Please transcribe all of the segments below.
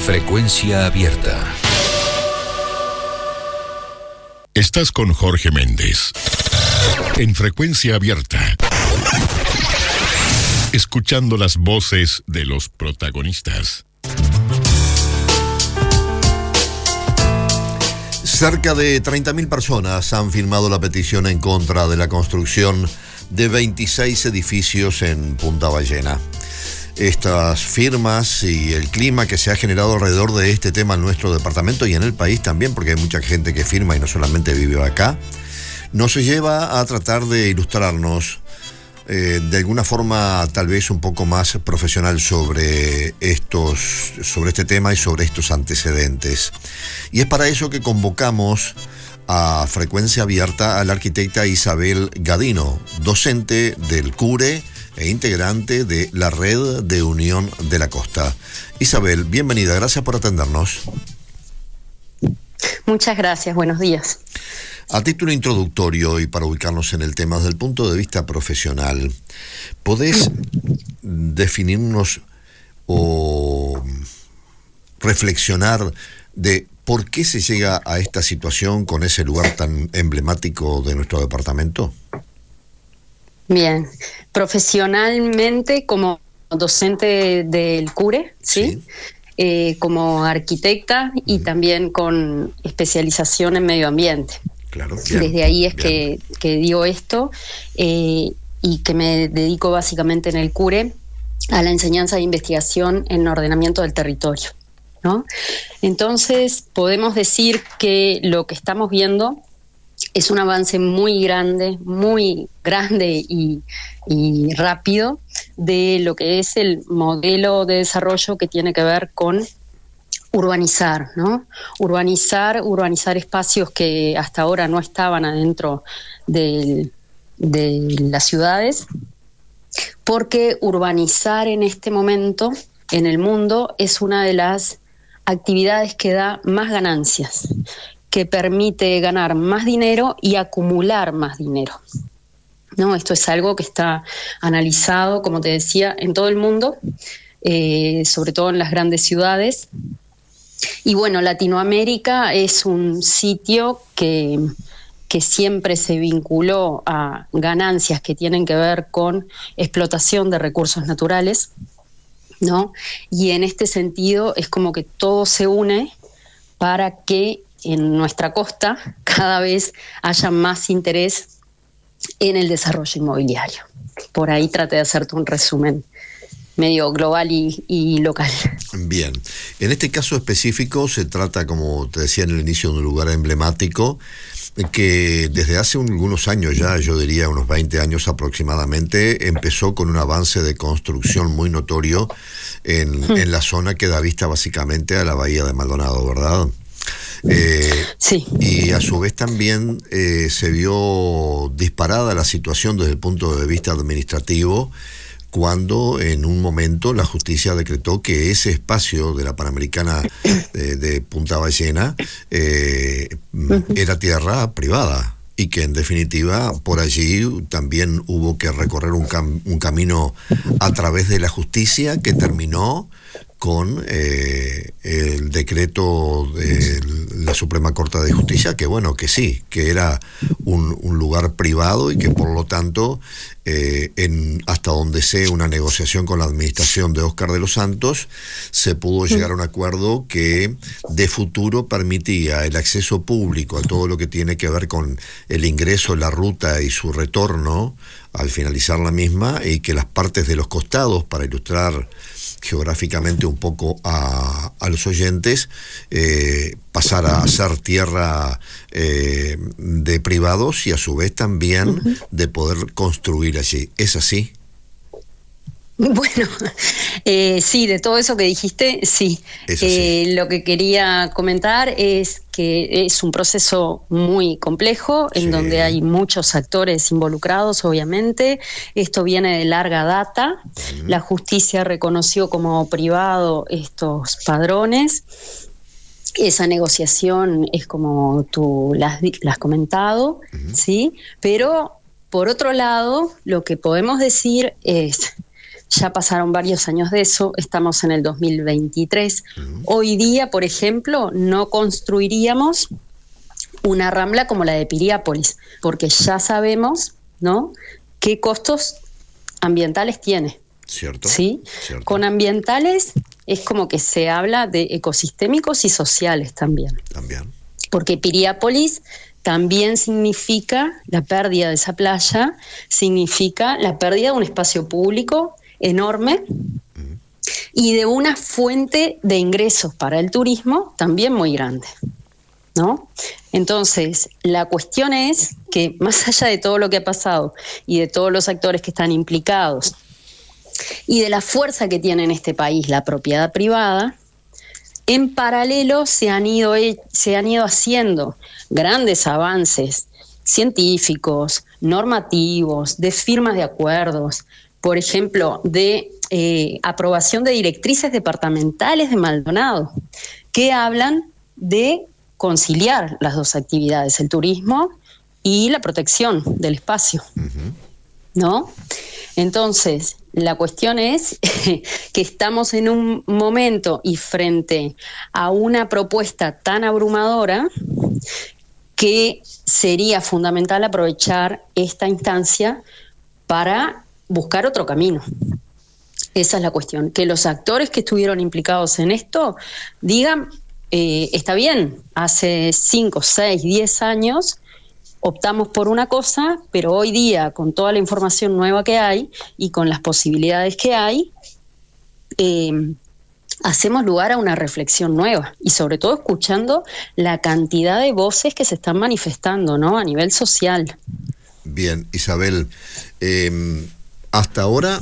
Frecuencia Abierta. Estás con Jorge Méndez en Frecuencia Abierta, escuchando las voces de los protagonistas. Cerca de 30.000 personas han firmado la petición en contra de la construcción de 26 edificios en Punta Ballena. Estas firmas y el clima que se ha generado alrededor de este tema en nuestro departamento y en el país también, porque hay mucha gente que firma y no solamente vive acá, nos lleva a tratar de ilustrarnos de alguna forma tal vez un poco más profesional sobre este tema y sobre estos antecedentes. Y es para eso que convocamos a Frecuencia Abierta a la arquitecta Isabel Gadino, docente del CURE e integrante de la Red de Unión de la Costa. Isabel, bienvenida, gracias por atendernos. Muchas gracias, buenos días. A título introductorio y para ubicarnos en el tema desde el punto de vista profesional, ¿podés definirnos o reflexionar de por qué se llega a esta situación con ese lugar tan emblemático de nuestro departamento? Bien, profesionalmente como docente del CURE, ¿sí? Como arquitecta y también con especialización en medio ambiente. Claro, bien, desde ahí es bien. que digo esto y que me dedico básicamente en el CURE a la enseñanza de investigación en ordenamiento del territorio, ¿no? Entonces podemos decir que lo que estamos viendo es un avance muy grande y rápido de lo que es el modelo de desarrollo que tiene que ver con urbanizar, ¿no? Urbanizar espacios que hasta ahora no estaban adentro de las ciudades, porque urbanizar en este momento en el mundo es una de las actividades que da más ganancias, que permite ganar más dinero y acumular más dinero, ¿no? Esto es algo que está analizado, como te decía, en todo el mundo, sobre todo en las grandes ciudades. Y bueno, Latinoamérica es un sitio que siempre se vinculó a ganancias que tienen que ver con explotación de recursos naturales, ¿no? Y en este sentido es como que todo se une para que en nuestra costa cada vez haya más interés en el desarrollo inmobiliario. Por ahí traté de hacerte un resumen medio global y local. Bien, en este caso específico se trata, como te decía en el inicio, de un lugar emblemático que desde hace algunos años ya, yo diría unos 20 años aproximadamente, empezó con un avance de construcción muy notorio en la zona que da vista básicamente a la bahía de Maldonado, ¿verdad? Sí. Y a su vez también se vio disparada la situación desde el punto de vista administrativo cuando en un momento la justicia decretó que ese espacio de la Panamericana de Punta Ballena era tierra privada y que en definitiva por allí también hubo que recorrer un camino a través de la justicia que terminó con el decreto de la Suprema Corte de Justicia, que bueno, que sí, que era un lugar privado y que por lo tanto, hasta donde sé, una negociación con la administración de Óscar de los Santos, se pudo llegar a un acuerdo que de futuro permitía el acceso público a todo lo que tiene que ver con el ingreso, la ruta y su retorno al finalizar la misma, y que las partes de los costados, para ilustrar geográficamente un poco a los oyentes, pasara a ser tierra de privados y a su vez también de poder construir allí. ¿Es así? Bueno, sí, de todo eso que dijiste, sí. Lo que quería comentar es que es un proceso muy complejo, en donde hay muchos actores involucrados, obviamente. Esto viene de larga data. La justicia reconoció como privado estos padrones. Esa negociación es como tú la has comentado, ¿sí? Pero, por otro lado, lo que podemos decir es, Ya pasaron varios años de eso, estamos en el 2023. Hoy día, por ejemplo, no construiríamos una rambla como la de Piriápolis, porque ya sabemos, ¿no?, qué costos ambientales tiene. Cierto. ¿Sí? Cierto. Con ambientales es como que se habla de ecosistémicos y sociales también. Porque Piriápolis también significa la pérdida de esa playa, significa la pérdida de un espacio público enorme y de una fuente de ingresos para el turismo también muy grande, ¿no? Entonces, la cuestión es que más allá de todo lo que ha pasado y de todos los actores que están implicados y de la fuerza que tiene en este país la propiedad privada, en paralelo se han ido haciendo grandes avances científicos, normativos, de firmas de acuerdos, por ejemplo, de aprobación de directrices departamentales de Maldonado, que hablan de conciliar las dos actividades, el turismo y la protección del espacio, ¿no? Entonces, la cuestión es que estamos en un momento y frente a una propuesta tan abrumadora que sería fundamental aprovechar esta instancia para buscar otro camino. Esa es la cuestión, que los actores que estuvieron implicados en esto digan, está bien, hace 5, 6, 10 años optamos por una cosa, pero hoy día, con toda la información nueva que hay y con las posibilidades que hay, hacemos lugar a una reflexión nueva y sobre todo escuchando la cantidad de voces que se están manifestando, ¿no?, a nivel social. Bien, Isabel, hasta ahora,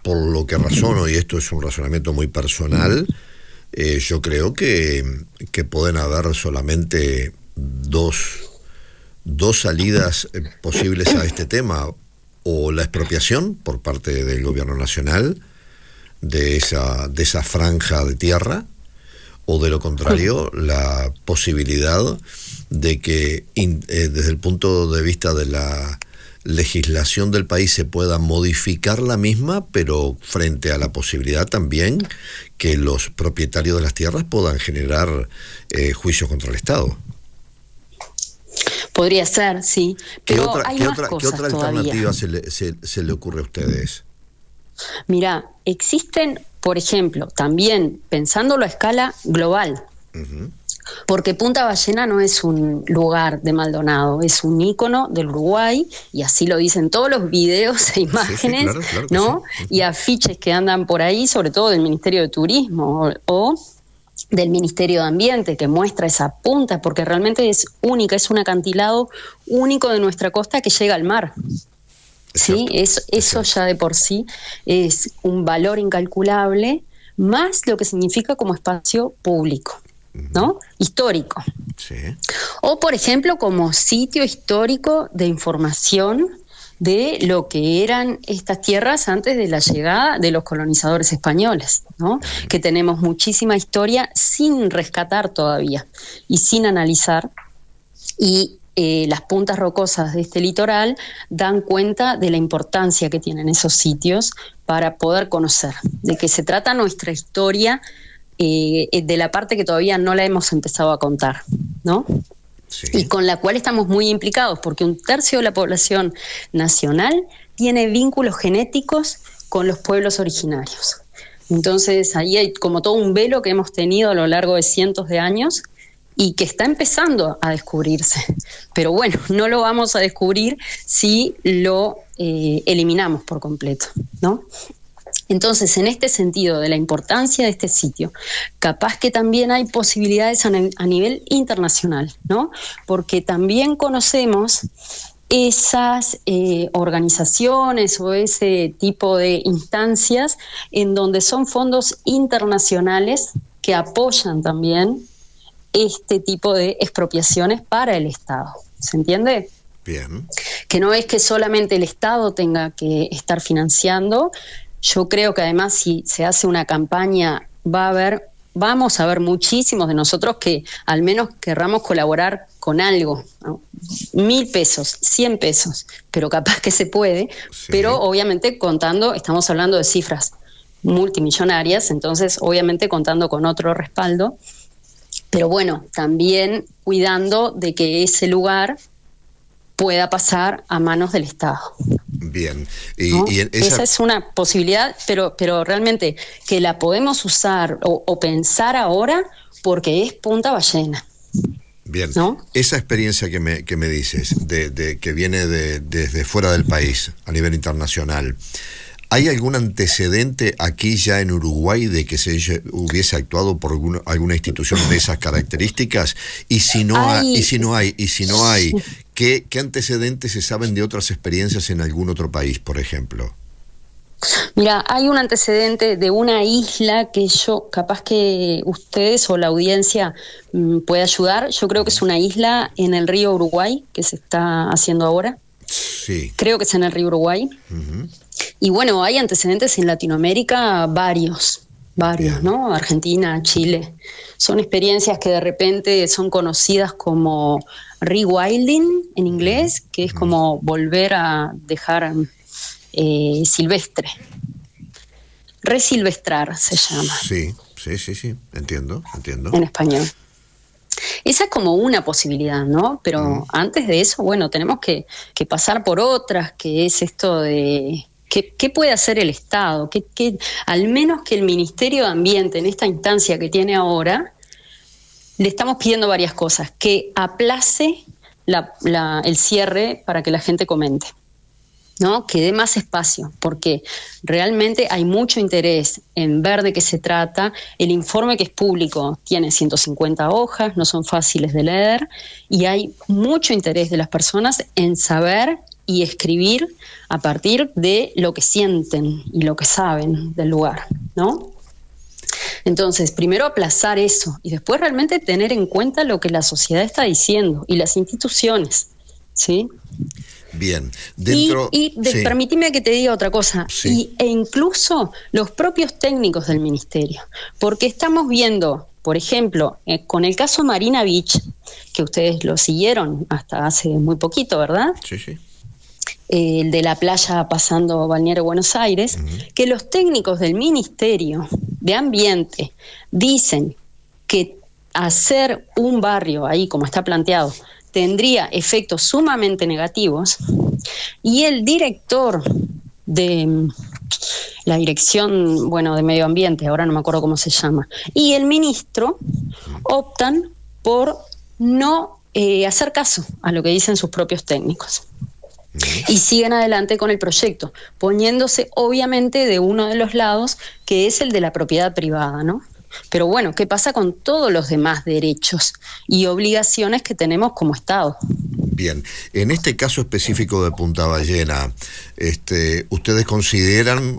por lo que razono, y esto es un razonamiento muy personal, yo creo que pueden haber solamente dos salidas posibles a este tema: o la expropiación por parte del gobierno nacional de esa franja de tierra, o de lo contrario, la posibilidad de que desde el punto de vista de la legislación del país se pueda modificar la misma, pero frente a la posibilidad también que los propietarios de las tierras puedan generar juicios contra el Estado. Podría ser, sí. Pero ¿Qué otra alternativa se le ocurre a ustedes? Mirá, existen, por ejemplo, también pensándolo a escala global, porque Punta Ballena no es un lugar de Maldonado, es un ícono del Uruguay, y así lo dicen todos los videos e imágenes, claro ¿no? Sí. Y afiches que andan por ahí, sobre todo del Ministerio de Turismo o del Ministerio de Ambiente, que muestra esa punta, porque realmente es única, es un acantilado único de nuestra costa que llega al mar. Sí, eso ya de por sí es un valor incalculable, más lo que significa como espacio público, ¿no? Histórico. Sí. O, por ejemplo, como sitio histórico de información de lo que eran estas tierras antes de la llegada de los colonizadores españoles, ¿no? Que tenemos muchísima historia sin rescatar todavía y sin analizar, y las puntas rocosas de este litoral dan cuenta de la importancia que tienen esos sitios para poder conocer de qué se trata nuestra historia, de la parte que todavía no la hemos empezado a contar, ¿no? Sí. Y con la cual estamos muy implicados, porque 1/3 de la población nacional tiene vínculos genéticos con los pueblos originarios. Entonces ahí hay como todo un velo que hemos tenido a lo largo de cientos de años y que está empezando a descubrirse. Pero bueno, no lo vamos a descubrir si lo eliminamos por completo, ¿no? Entonces, en este sentido de la importancia de este sitio, capaz que también hay posibilidades a nivel internacional, ¿no? Porque también conocemos esas organizaciones o ese tipo de instancias en donde son fondos internacionales que apoyan también este tipo de expropiaciones para el Estado. ¿Se entiende? Bien. Que no es que solamente el Estado tenga que estar financiando. Yo creo que además si se hace una campaña va a haber vamos a ver muchísimos de nosotros que al menos querramos colaborar con algo, ¿no? 1.000 pesos, 100 pesos, pero capaz que se puede, Sí. pero obviamente estamos hablando de cifras multimillonarias, entonces obviamente contando con otro respaldo, pero bueno, también cuidando de que ese lugar pueda pasar a manos del Estado. Bien. ¿No? Y esa es una posibilidad, pero realmente que la podemos usar o pensar ahora porque es Punta Ballena. Bien, ¿no? Esa experiencia que me dices, de que viene desde fuera del país, a nivel internacional, ¿hay algún antecedente aquí ya en Uruguay de que se hubiese actuado por alguna institución de esas características? Y si no hay, ¿qué antecedentes se saben de otras experiencias en algún otro país, por ejemplo? Mira, hay un antecedente de una isla que capaz que ustedes o la audiencia puede ayudar. Yo creo que es una isla en el río Uruguay que se está haciendo ahora. Sí. Creo que es en el río Uruguay. Uh-huh. Y bueno, hay antecedentes en Latinoamérica varios, ¿no? Argentina, Chile. Son experiencias que de repente son conocidas como rewilding en inglés, que es como volver a dejar silvestre. Resilvestrar se llama. Sí, entiendo. En español. Esa es como una posibilidad, ¿no? Pero antes de eso, bueno, tenemos que pasar por otras, que es esto de ¿qué puede hacer el Estado? Al menos que el Ministerio de Ambiente, en esta instancia que tiene ahora, le estamos pidiendo varias cosas. Que aplace el cierre para que la gente comente, ¿no? Que dé más espacio, porque realmente hay mucho interés en ver de qué se trata. El informe que es público tiene 150 hojas, no son fáciles de leer, y hay mucho interés de las personas en saber y escribir a partir de lo que sienten y lo que saben del lugar, ¿no? Entonces, primero aplazar eso y después realmente tener en cuenta lo que la sociedad está diciendo y las instituciones, ¿sí? Bien. Permíteme que te diga otra cosa. Sí. E incluso los propios técnicos del ministerio. Porque estamos viendo, por ejemplo, con el caso Marina Beach, que ustedes lo siguieron hasta hace muy poquito, ¿verdad? Sí. El de la playa pasando Balneario Buenos Aires, que los técnicos del Ministerio de Ambiente dicen que hacer un barrio ahí como está planteado tendría efectos sumamente negativos, y el director de la Dirección, de Medio Ambiente, ahora no me acuerdo cómo se llama, y el ministro optan por no hacer caso a lo que dicen sus propios técnicos. Y siguen adelante con el proyecto, poniéndose obviamente de uno de los lados, que es el de la propiedad privada, ¿no? Pero bueno, ¿qué pasa con todos los demás derechos y obligaciones que tenemos como Estado? Bien, en este caso específico de Punta Ballena, ¿ustedes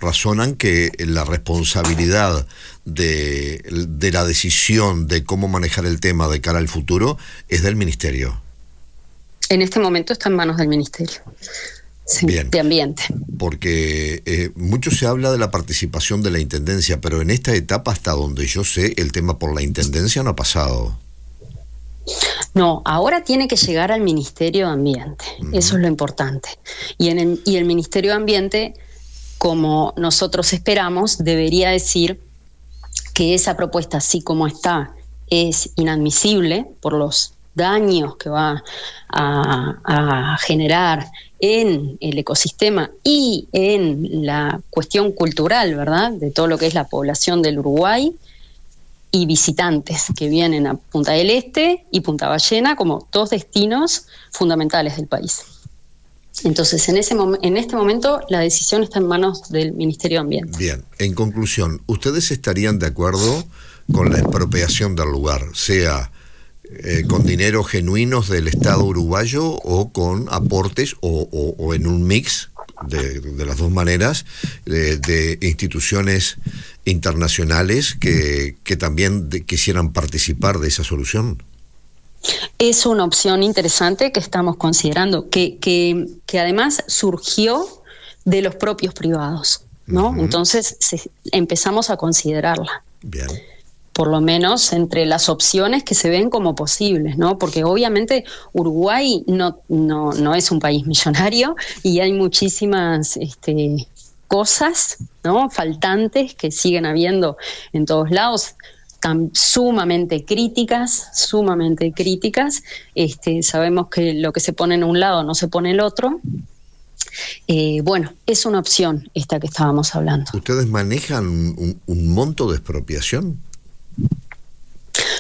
razonan que la responsabilidad de la decisión de cómo manejar el tema de cara al futuro es del Ministerio? En este momento está en manos del Ministerio. Sí, Bien, de Ambiente. Porque mucho se habla de la participación de la Intendencia, pero en esta etapa, hasta donde yo sé, el tema por la Intendencia no ha pasado. No, ahora tiene que llegar al Ministerio de Ambiente, eso es lo importante. Y el Ministerio de Ambiente, como nosotros esperamos, debería decir que esa propuesta, así como está, es inadmisible por los daños que va a generar en el ecosistema y en la cuestión cultural, ¿verdad?, de todo lo que es la población del Uruguay y visitantes que vienen a Punta del Este y Punta Ballena como dos destinos fundamentales del país. Entonces, en este momento la decisión está en manos del Ministerio de Ambiente. Bien, en conclusión, ¿ustedes estarían de acuerdo con la expropiación del lugar, sea con dinero genuinos del Estado uruguayo o con aportes o en un mix de las dos maneras de instituciones internacionales que también quisieran participar de esa solución? Es una opción interesante que estamos considerando, que además surgió de los propios privados, ¿no? Entonces empezamos a considerarla. Bien. por lo menos entre las opciones que se ven como posibles, ¿no? Porque obviamente Uruguay no es un país millonario y hay muchísimas cosas, ¿no?, faltantes que siguen habiendo en todos lados, sumamente críticas. Sabemos que lo que se pone en un lado no se pone en el otro. Bueno, es una opción esta que estábamos hablando. ¿Ustedes manejan un monto de expropiación?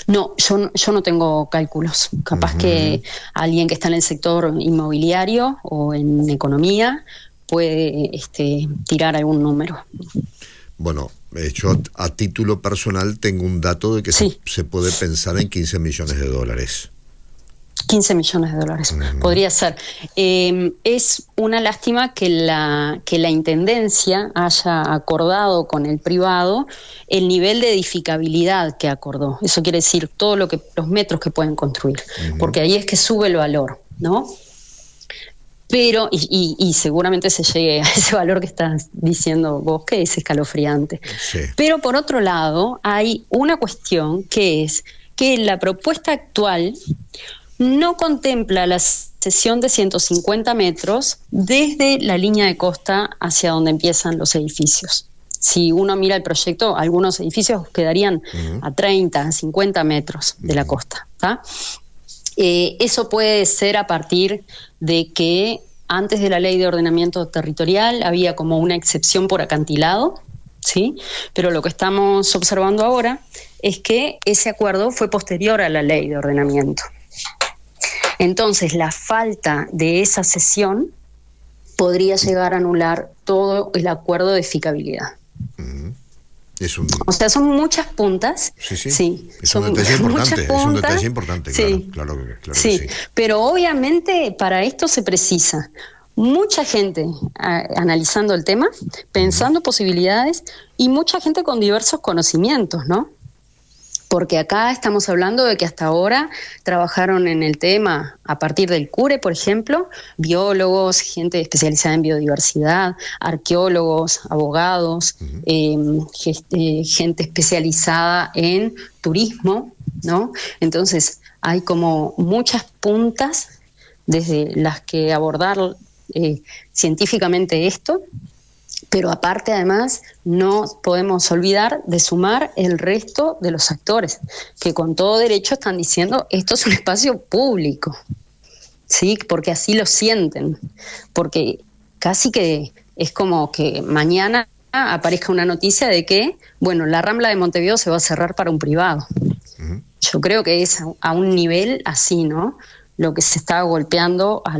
No, yo no tengo cálculos. Capaz que alguien que está en el sector inmobiliario o en economía puede tirar algún número. Bueno, yo a título personal tengo un dato de que sí, se puede pensar en 15 millones de dólares. 15 millones de dólares, podría ser. Es una lástima que la Intendencia haya acordado con el privado el nivel de edificabilidad que acordó. Eso quiere decir los metros que pueden construir, porque ahí es que sube el valor, ¿no? Pero, y seguramente se llegue a ese valor que estás diciendo vos, que es escalofriante. Sí. Pero por otro lado, hay una cuestión que es que la propuesta actual no contempla la cesión de 150 metros desde la línea de costa hacia donde empiezan los edificios. Si uno mira el proyecto, algunos edificios quedarían a 30, 50 metros de la costa, ¿tá? Eso puede ser a partir de que antes de la ley de ordenamiento territorial había como una excepción por acantilado, ¿sí? Pero lo que estamos observando ahora es que ese acuerdo fue posterior a la ley de ordenamiento. Entonces, la falta de esa cesión podría llegar a anular todo el acuerdo de edificabilidad. O sea, son muchas puntas. Sí. Es un detalle importante. Es un detalle importante, sí. Claro Sí. que sí. Pero obviamente para esto se precisa mucha gente analizando el tema, pensando posibilidades y mucha gente con diversos conocimientos, ¿no? Porque acá estamos hablando de que hasta ahora trabajaron en el tema a partir del CURE, por ejemplo, biólogos, gente especializada en biodiversidad, arqueólogos, abogados, gente especializada en turismo, ¿no? Entonces hay como muchas puntas desde las que abordar científicamente esto. Pero aparte, además, no podemos olvidar de sumar el resto de los actores, que con todo derecho están diciendo esto es un espacio público, ¿sí? Porque así lo sienten, porque casi que es como que mañana aparezca una noticia de que, bueno, la Rambla de Montevideo se va a cerrar para un privado. Yo creo que es a un nivel así, ¿no? Lo que se está golpeando a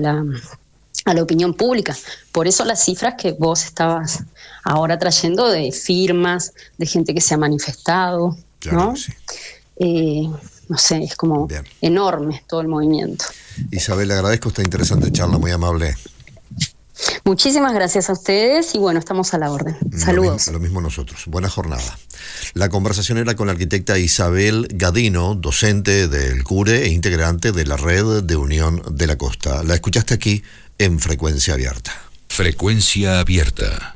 la opinión pública. Por eso las cifras que vos estabas ahora trayendo de firmas, de gente que se ha manifestado, claro, ¿no? Sí. No sé, es como enorme todo el movimiento. Isabel, le agradezco esta interesante charla, muy amable. Muchísimas gracias a ustedes y bueno, estamos a la orden. Saludos. Lo mismo nosotros. Buena jornada. La conversación era con la arquitecta Isabel Gadino, docente del CURE e integrante de la Red de Unión de la Costa. La escuchaste aquí en Frecuencia Abierta. Frecuencia Abierta.